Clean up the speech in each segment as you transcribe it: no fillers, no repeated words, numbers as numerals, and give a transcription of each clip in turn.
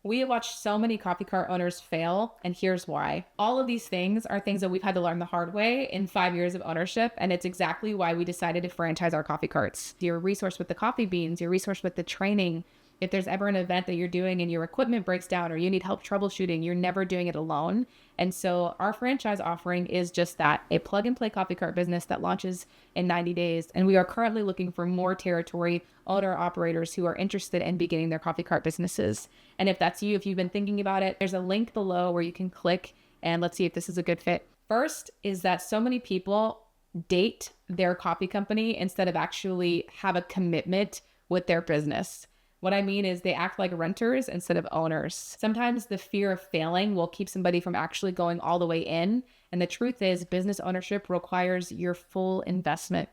We have watched so many coffee cart owners fail, and here's why. All of these things are things that we've had to learn the hard way in 5 years of ownership, and it's exactly why we decided to franchise our coffee carts. You're resourced with the coffee beans, you're resourced with the training. If there's ever an event that you're doing and your equipment breaks down or you need help troubleshooting, you're never doing it alone. And so our franchise offering is just that, a plug and play coffee cart business that launches in 90 days. And we are currently looking for more territory owner operators who are interested in beginning their coffee cart businesses. And if that's you, if you've been thinking about it, there's a link below where you can click and let's see if this is a good fit. First is that so many people date their coffee company instead of actually have a commitment with their business. What I mean is they act like renters instead of owners. Sometimes the fear of failing will keep somebody from actually going all the way in. And the truth is, business ownership requires your full investment.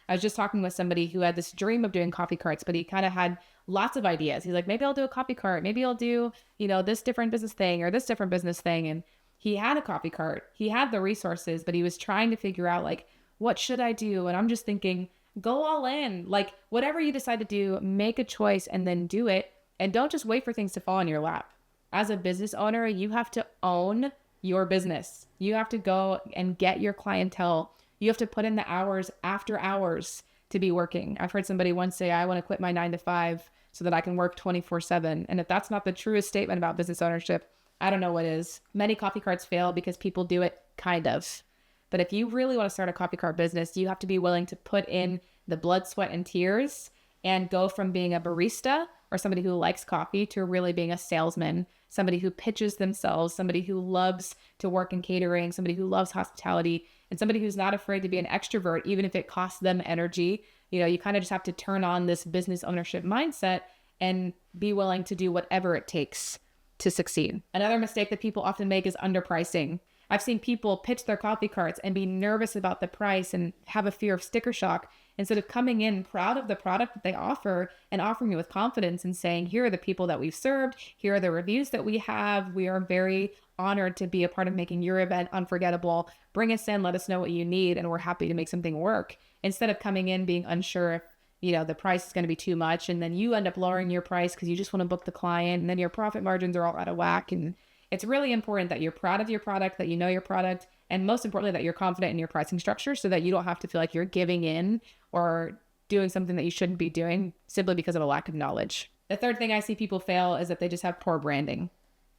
I was just talking with somebody who had this dream of doing coffee carts, but he kind of had lots of ideas. He's like, maybe I'll do a coffee cart. Maybe I'll do, this different business thing or this different business thing. And he had a coffee cart. He had the resources, but he was trying to figure out like, what should I do? And I'm just thinking, go all in. Like whatever you decide to do, make a choice and then do it. And don't just wait for things to fall in your lap. As a business owner, you have to own your business. You have to go and get your clientele. You have to put in the hours after hours to be working. I've heard somebody once say, I want to quit my 9 to 5 so that I can work 24/7. And if that's not the truest statement about business ownership, I don't know what is. Many coffee carts fail because people do it kind of. But if you really want to start a coffee cart business, you have to be willing to put in the blood, sweat, and tears and go from being a barista or somebody who likes coffee to really being a salesman, somebody who pitches themselves, somebody who loves to work in catering, somebody who loves hospitality, and somebody who's not afraid to be an extrovert, even if it costs them energy. You kind of just have to turn on this business ownership mindset and be willing to do whatever it takes to succeed. Another mistake that people often make is underpricing. I've seen people pitch their coffee carts and be nervous about the price and have a fear of sticker shock instead of coming in proud of the product that they offer and offering it with confidence and saying, here are the people that we've served. Here are the reviews that we have. We are very honored to be a part of making your event unforgettable. Bring us in, let us know what you need, and we're happy to make something work. Instead of coming in being unsure if the price is going to be too much and then you end up lowering your price because you just want to book the client and then your profit margins are all out of whack. And it's really important that you're proud of your product, that you know your product, and most importantly, that you're confident in your pricing structure so that you don't have to feel like you're giving in or doing something that you shouldn't be doing simply because of a lack of knowledge. The third thing I see people fail is that they just have poor branding.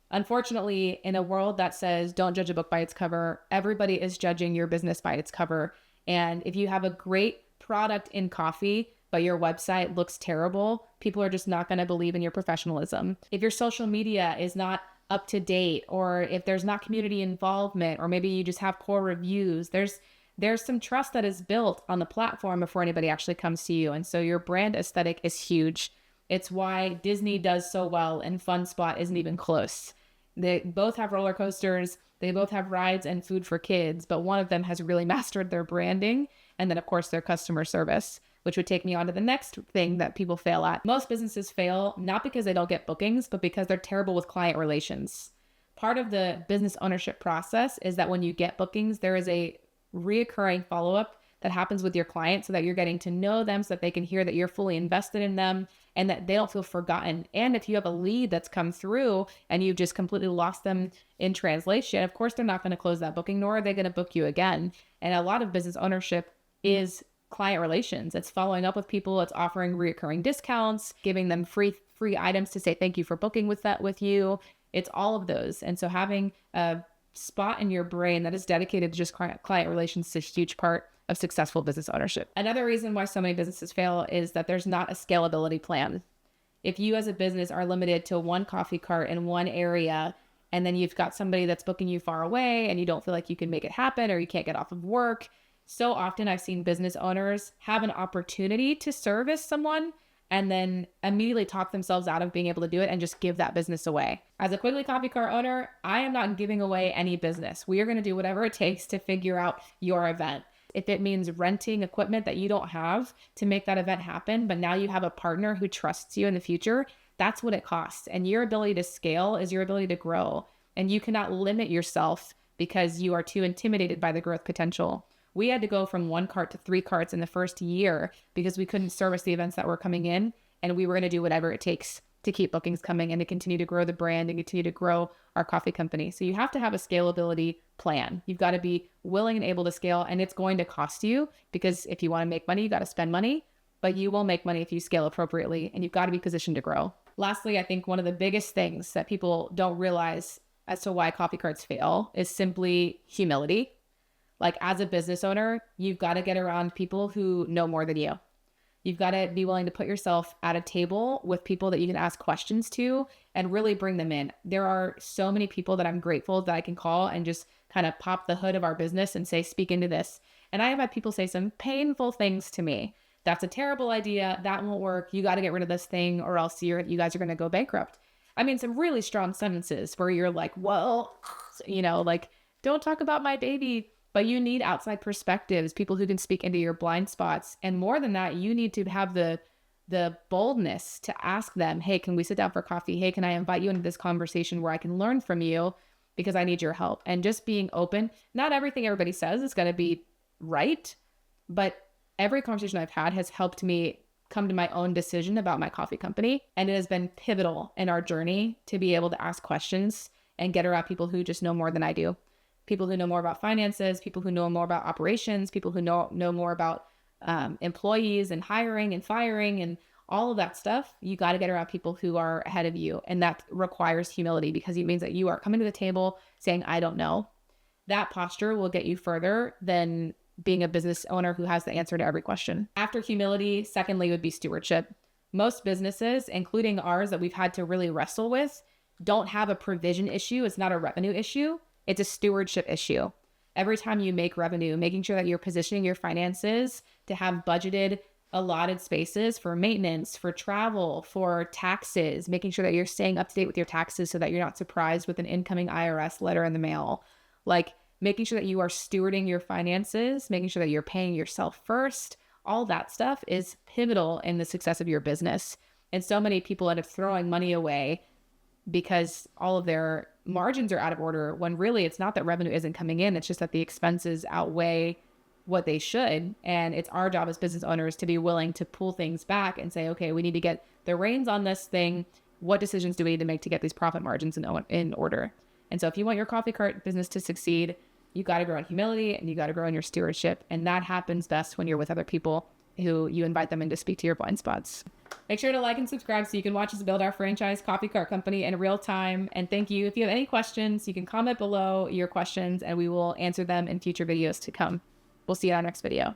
Unfortunately, in a world that says don't judge a book by its cover, everybody is judging your business by its cover. And if you have a great product in coffee, but your website looks terrible, people are just not going to believe in your professionalism. If your social media is not up to date, or if there's not community involvement, or maybe you just have poor reviews, there's some trust that is built on the platform before anybody actually comes to you. And so your brand aesthetic is huge. It's why Disney does so well and Fun Spot isn't even close. They both have roller coasters, they both have rides and food for kids, but one of them has really mastered their branding and then of course their customer service, which would take me on to the next thing that people fail at. Most businesses fail not because they don't get bookings, but because they're terrible with client relations. Part of the business ownership process is that when you get bookings, there is a reoccurring follow-up that happens with your client so that you're getting to know them, so that they can hear that you're fully invested in them and that they don't feel forgotten. And if you have a lead that's come through and you've just completely lost them in translation, of course, they're not going to close that booking, nor are they going to book you again. And a lot of business ownership is client relations. It's following up with people. It's offering reoccurring discounts, giving them free items to say thank you for booking with you. It's all of those. And so having a spot in your brain that is dedicated to just client relations is a huge part of successful business ownership. Another reason why so many businesses fail is that there's not a scalability plan. If you as a business are limited to one coffee cart in one area, and then you've got somebody that's booking you far away and you don't feel like you can make it happen or you can't get off of work, so often I've seen business owners have an opportunity to service someone and then immediately talk themselves out of being able to do it and just give that business away. As a Quigley Coffee Cart owner, I am not giving away any business. We are going to do whatever it takes to figure out your event. If it means renting equipment that you don't have to make that event happen, but now you have a partner who trusts you in the future, that's what it costs. And your ability to scale is your ability to grow. And you cannot limit yourself because you are too intimidated by the growth potential. We had to go from 1 cart to 3 carts in the first year because we couldn't service the events that were coming in, and we were going to do whatever it takes to keep bookings coming and to continue to grow the brand and continue to grow our coffee company. So you have to have a scalability plan. You've got to be willing and able to scale, and it's going to cost you, because if you want to make money, you got to spend money, but you will make money if you scale appropriately, and you've got to be positioned to grow. Lastly, I think one of the biggest things that people don't realize as to why coffee carts fail is simply humility. Like, as a business owner, you've got to get around people who know more than you. You've got to be willing to put yourself at a table with people that you can ask questions to and really bring them in. There are so many people that I'm grateful that I can call and just kind of pop the hood of our business and say, speak into this. And I have had people say some painful things to me. That's a terrible idea. That won't work. You got to get rid of this thing, or else you guys are going to go bankrupt. I mean, some really strong sentences where you're like, well, like, don't talk about my baby. But you need outside perspectives, people who can speak into your blind spots. And more than that, you need to have the boldness to ask them, hey, can we sit down for coffee? Hey, can I invite you into this conversation where I can learn from you, because I need your help? And just being open. Not everything everybody says is going to be right, but every conversation I've had has helped me come to my own decision about my coffee company. And it has been pivotal in our journey to be able to ask questions and get around people who just know more than I do. People who know more about finances, people who know more about operations, people who know more about employees and hiring and firing and all of that stuff. You got to get around people who are ahead of you. And that requires humility, because it means that you are coming to the table saying, I don't know. That posture will get you further than being a business owner who has the answer to every question. After humility, secondly, would be stewardship. Most businesses, including ours that we've had to really wrestle with, don't have a provision issue. It's not a revenue issue. It's a stewardship issue. Every time you make revenue, making sure that you're positioning your finances to have budgeted, allotted spaces for maintenance, for travel, for taxes, making sure that you're staying up to date with your taxes so that you're not surprised with an incoming IRS letter in the mail. Like, making sure that you are stewarding your finances, making sure that you're paying yourself first. All that stuff is pivotal in the success of your business. And so many people end up throwing money away because all of their margins are out of order, when really it's not that revenue isn't coming in. It's just that the expenses outweigh what they should. And it's our job as business owners to be willing to pull things back and say, okay, we need to get the reins on this thing. What decisions do we need to make to get these profit margins in order? And so if you want your coffee cart business to succeed, you got to grow in humility and you got to grow in your stewardship. And that happens best when you're with other people who you invite them in to speak to your blind spots. Make sure to like and subscribe so you can watch us build our franchise coffee cart company in real time. And thank you. If you have any questions, you can comment below your questions and we will answer them in future videos to come. We'll see you on our next video.